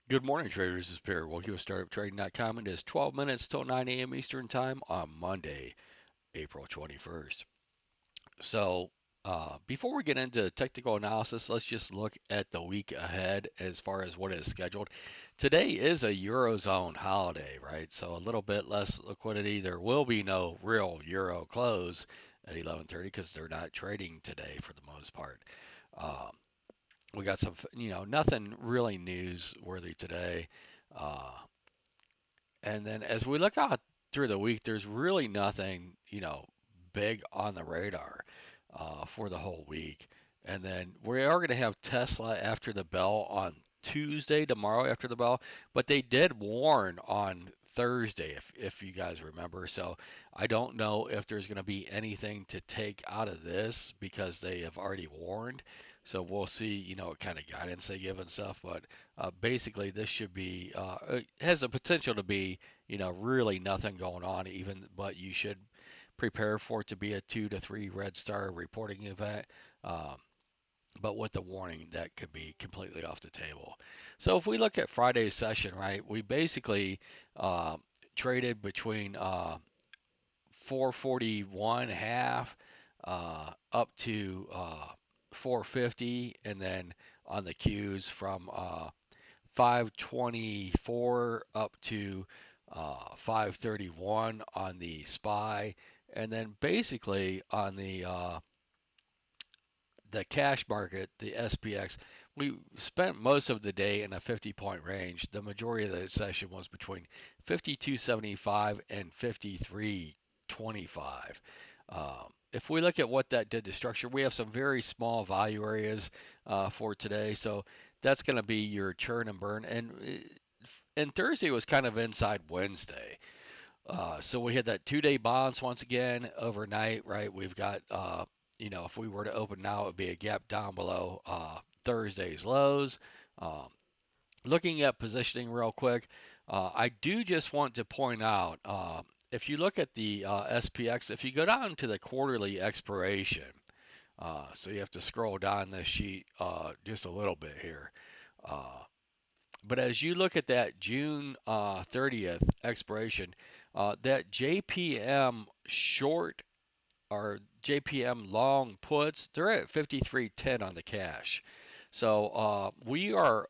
Good morning, traders. This is Perry. Welcome to StartupTrading.com. It is 12 minutes till 9 a.m. Eastern Time on Monday, April 21st. So, before we get into technical analysis, let's just look at the week ahead as far as what is scheduled. Today is a Eurozone holiday, right? So, a little bit less liquidity. There will be no real Euro close at 11:30 because they're not trading today for the most part. Um, we got some, nothing really newsworthy today. Uh, and then as we look out through the week, there's really nothing, big on the radar for the whole week. And then we are going to have Tesla after the bell on Tuesday, tomorrow after the bell. But they did warn on Thursday, if you guys remember. So I don't know if there's going to be anything to take out of this because they have already warned. So we'll see, what kind of guidance they give and stuff. But basically, this should be it has the potential to be, really nothing going on even, but you should prepare for it to be a 2 to 3 red star reporting event. Um, but with the warning that could be completely off the table. So if we look at Friday's session, right, we basically uh, traded between 441 half up to 450, and then on the Qs from 524 up to 531 on the SPY, and then basically on the cash market, the SPX, we spent most of the day in a 50-point range. The majority of the session was between 52.75 and 53.25. If we look at what that did to structure, we have some very small value areas for today. So that's going to be your churn and burn. And Thursday was kind of inside Wednesday. So we had that 2 day bonds once again overnight, right? We've got, if we were to open now, it would be a gap down below Thursday's lows. Um, Looking at positioning real quick, I do just want to point out if you look at the SPX, if you go down to the quarterly expiration, so you have to scroll down this sheet just a little bit here. Uh, but as you look at that June 30th expiration, that JPM short or JPM long puts, they're at 53.10 on the cash. So we are,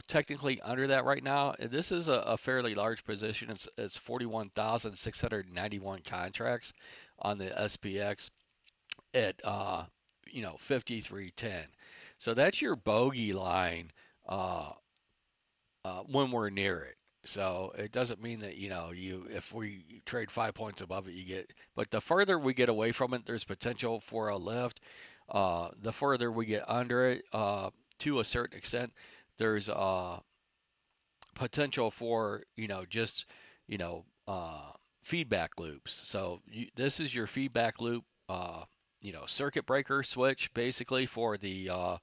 technically under that right now. This is a fairly large position. It's 41,691 contracts on the SPX at 53.10. So that's your bogey line uh, when we're near it. So it doesn't mean that you if we trade 5 points above it, you get. But the further we get away from it, there's potential for a lift. The further we get under it, to a certain extent, there's potential for just you know uh, feedback loops. So this is your feedback loop. Circuit breaker switch basically for the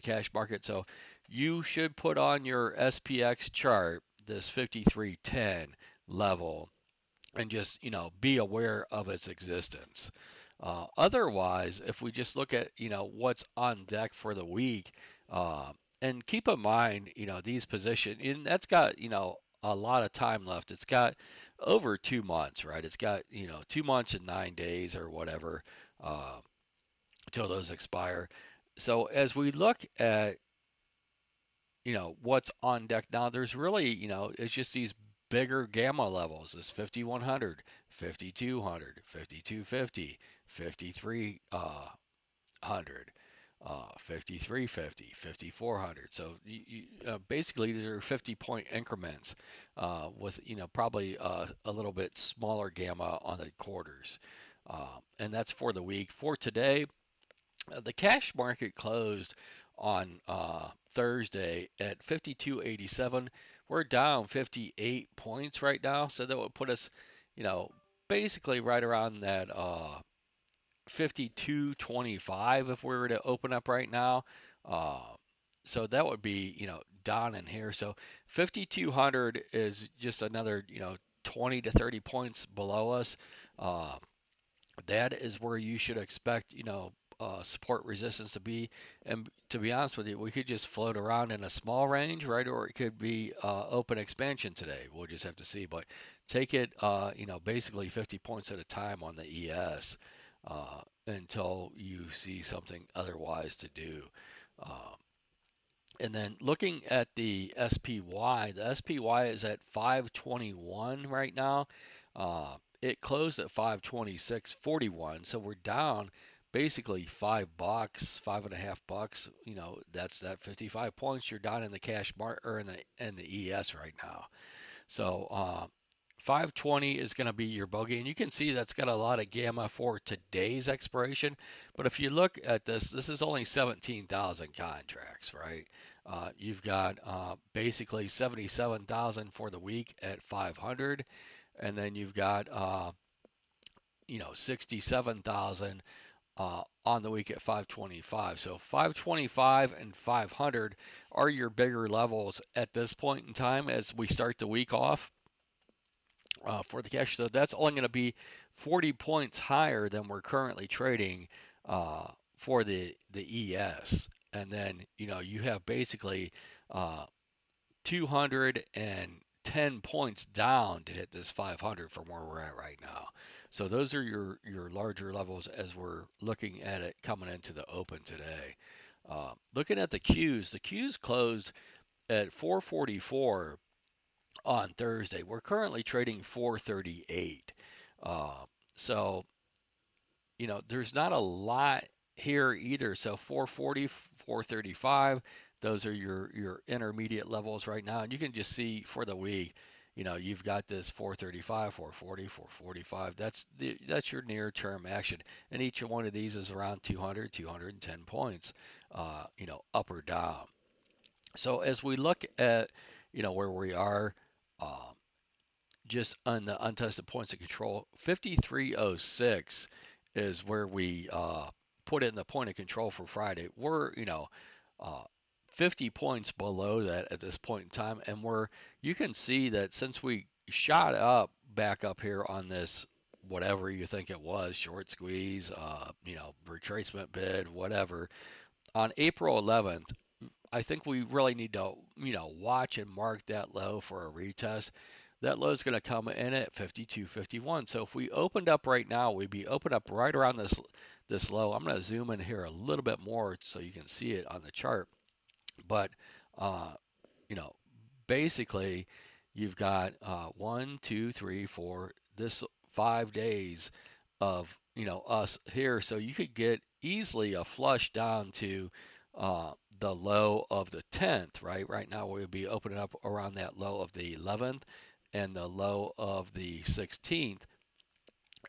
cash market. So you should put on your SPX chart this 5310 level and just be aware of its existence. Otherwise, if we just look at what's on deck for the week, uh, and keep in mind these positions, and that's got a lot of time left. It's got over 2 months, right? It's got 2 months and 9 days or whatever uh, till those expire. So as we look at what's on deck now, there's really it's just these bigger gamma levels, this 5100, 5200, 5250, 5300, 5350, 5400. So basically these are 50-point increments with probably a little bit smaller gamma on the quarters. And that's for the week. For today, the cash market closed on Thursday at 52.87. We're down 58 points right now, so that would put us, you know, basically right around that 52.25 if we were to open up right now. Uh, so that would be, down in here. So 5,200 is just another, 20 to 30 points below us. Uh, that is where you should expect, support resistance to be. And to be honest with you, we could just float around in a small range, right? Or it could be open expansion today. We'll just have to see. But take it, basically 50 points at a time on the ES until you see something otherwise to do. Uh, and then looking at the SPY is at 521 right now. It closed at 526.41, so we're down basically $5, $5.50. That's that 55 points you're down in the cash mark or in the ES right now. So 520 is going to be your bogey, and you can see that's got a lot of gamma for today's expiration. But if you look at this, this is only 17,000 contracts, right? You've got basically 77,000 for the week at 500, and then you've got 67,000 on the week at 525. So 525 and 500 are your bigger levels at this point in time as we start the week off for the cash. So that's only going to be 40 points higher than we're currently trading for the ES. And then you have basically 210 points down to hit this 500 from where we're at right now. So those are your larger levels as we're looking at it coming into the open today. Looking at the Qs closed at 444 on Thursday. We're currently trading 438. Uh, so, there's not a lot here either. So 440, 435, those are your intermediate levels right now. And you can just see for the week, you've got this 435, 440, 445. That's your near term action. And each one of these is around 200, 210 points, up or down. So as we look at, where we are, um, just on the untested points of control, 5306 is where we put in the point of control for Friday. We're, uh, 50 points below that at this point in time. And you can see that since we shot up back up here on this, whatever you think it was, short squeeze, retracement bid, whatever, on April 11th, I think we really need to, watch and mark that low for a retest. That low is going to come in at 52.51. So if we opened up right now, we'd be opened up right around this low. I'm going to zoom in here a little bit more so you can see it on the chart. But uh, you know, basically, you've got 1, 2, 3, 4, this 5 days of us here, so you could get easily a flush down to the low of the 10th, right? Right now we would be opening up around that low of the 11th and the low of the 16th.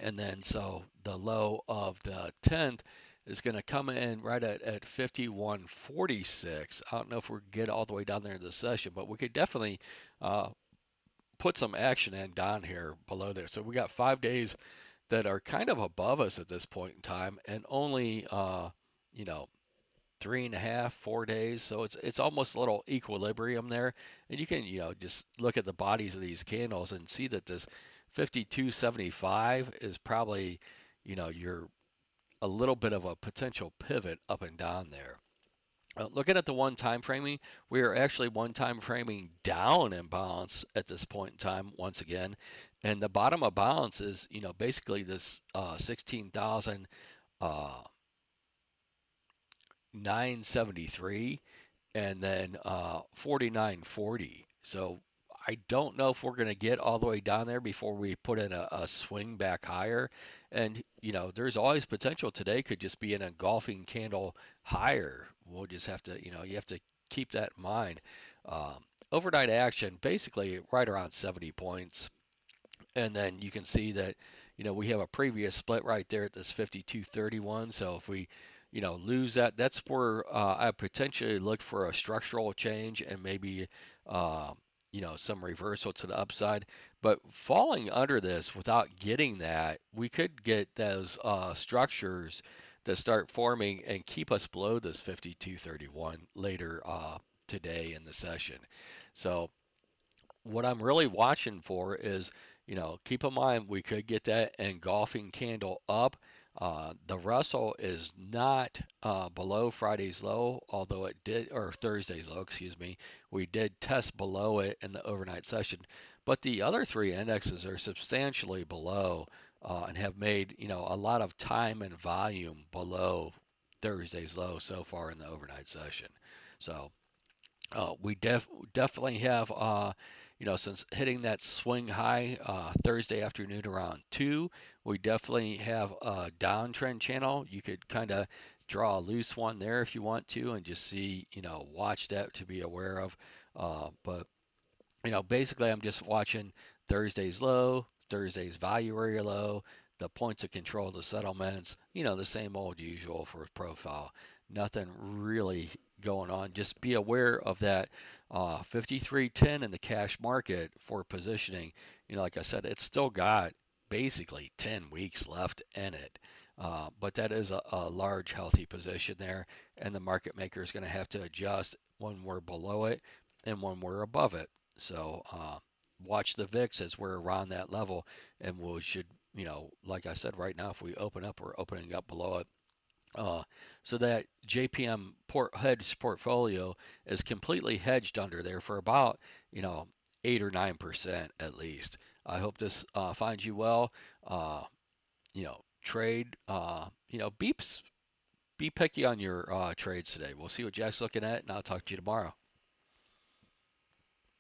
And then so the low of the 10th is going to come in right at 51.46. I don't know if we get all the way down there in the session, but we could definitely uh, put some action in down here below there. So we got 5 days that are kind of above us at this point in time, and only you know 3.5, 4 days. So it's almost a little equilibrium there. And you can, just look at the bodies of these candles and see that this 52.75 is probably, you're a little bit of a potential pivot up and down there. Looking at the one time framing, we are actually one time framing down in balance at this point in time once again. And the bottom of balance is, basically this 16,000 973 and then 49.40. So I don't know if we're going to get all the way down there before we put in a swing back higher. And, there's always potential today could just be an engulfing candle higher. We'll just have to, you have to keep that in mind. Overnight action, basically right around 70 points. And then you can see that, we have a previous split right there at this 52.31. So if we, lose that, that's where I potentially look for a structural change and maybe, uh, some reversal to the upside. But falling under this without getting that, we could get those structures that start forming and keep us below this 52.31 later today in the session. So what I'm really watching for is, keep in mind we could get that engulfing candle up. The Russell is not below Friday's low, although it did, or Thursday's low, excuse me. We did test below it in the overnight session, but the other three indexes are substantially below and have made, a lot of time and volume below Thursday's low so far in the overnight session. So we definitely have, since hitting that swing high Thursday afternoon around 2, we definitely have a downtrend channel. You could kind of draw a loose one there if you want to and just see, watch that to be aware of. But basically I'm just watching Thursday's low, Thursday's value area low, the points of control, the settlements, the same old usual for profile. Nothing really going on. Just be aware of that 53.10 in the cash market for positioning. Like I said, it's still got basically 10 weeks left in it. But that is a large, healthy position there, and the market maker is going to have to adjust when we're below it and when we're above it. So watch the VIX as we're around that level, and we should, like I said, right now, if we open up, we're opening up below it. Uh, so that JPM hedged portfolio is completely hedged under there for about, 8 or 9% at least. I hope this finds you well. Trade, be picky on your trades today. We'll see what Jack's looking at, and I'll talk to you tomorrow.